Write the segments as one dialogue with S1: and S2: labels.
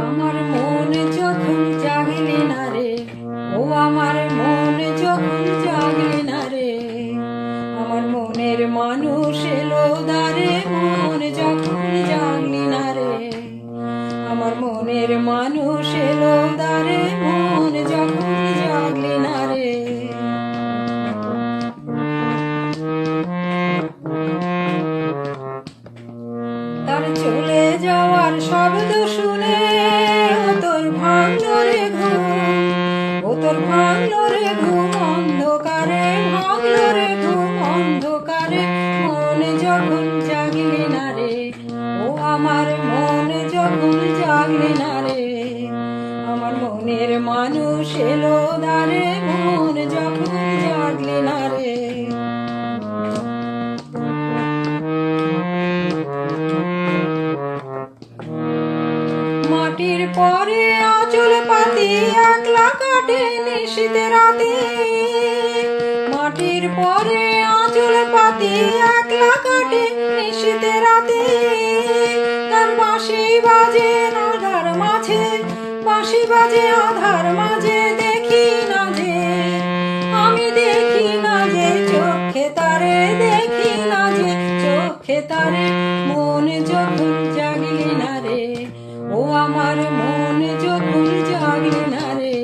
S1: আমার মন যখন জাগলে না রে, ও আমার মন যখন জাগলে না রে, আমার মনের মানুষ এলো দ্বারে, মন যখন জাগলি না রে, আমার মনের মানুষ এলো দ্বারে, মন যখন জাগলি না রে। তার চলে যাওয়ার শব্দ শুনে ও তোর ভাঙলো রে ঘুম, ও তোর ভাঙলো রে ঘুম অন্ধকারে, ভাঙলো রে ঘুম অন্ধকারে, মন যখন জাগলি না রে, ও আমার মন যখন জাগলি না রে, আমার মনের মানুষ এলো দ্বারে, মন যখন জাগলি না রে। মাটির পরে আঁচল পাতি একলা কাটে নিশীথে রাতে, মাটির পরে আঁচল পাতি একলা কাটে নিশীথে রাতে, তার বাঁশি বাজে আধার মাঝে, বাঁশি বাজে আধার মাঝে, দেখি না যে আমি দেখি না যে চোখে তারে, দেখি না যে চোখে তারে, মন যখন জাগলি না রে, ও আমার মন যখন জাগলি না রে,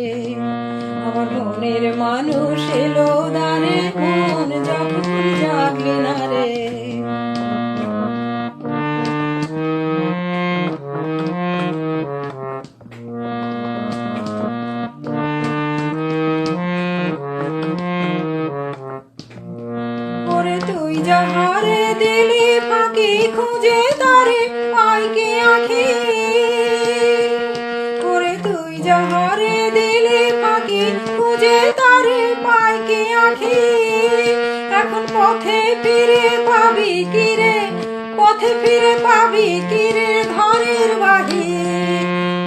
S1: আমার মনের মানুষ এলো দ্বারে, মন যখন জাগলি না রে। ওরে তুই যাহারে দিলি ফাঁকি, খুঁজে তারে পাই কি আঁখি, ওরে তুই যাহারে দিলি ফাঁকি, খুঁজে তারে পাই কি আঁখি, এখন পথে ফিরে পাবি কি রে, পথে ফিরে পাবি কি রে, ঘরের বাহির,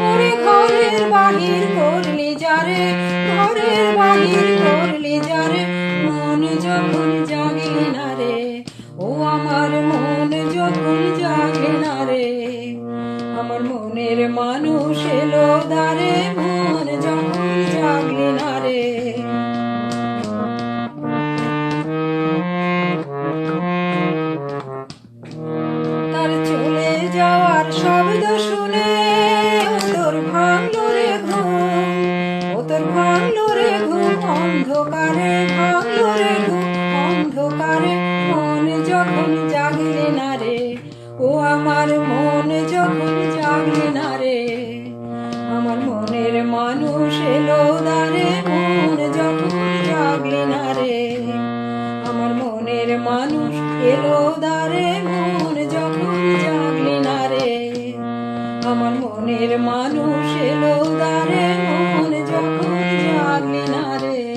S1: ওরে ঘরের বাহির করলি যারে, ঘরের বাহির করলি যারে, মন যখন জাগলি না রে, ও আমার মন যখন জাগলি না রে, আমার মনের মানুষ এলো দ্বারে, মন যখন জাগলি না রে। তার চলে যাওয়ার শব্দ শুনে ও তোর ভাঙলো রে ঘুম, ও তোর ভাঙলো রে ঘুম অন্ধকারে, ভাঙলো রে ঘুম অন্ধকারে, মন যখন জাগলি না রে, ও আমার মন যখন জাগলি না রে, আমার মনের মানুষ এলো দ্বারে, মন যখন জাগলি না রে, আমার মনের মানুষ এলো দ্বারে, মন যখন জাগলি না রে, আমার মনের মানুষ এলো দ্বারে, মন যখন জাগলি না রে।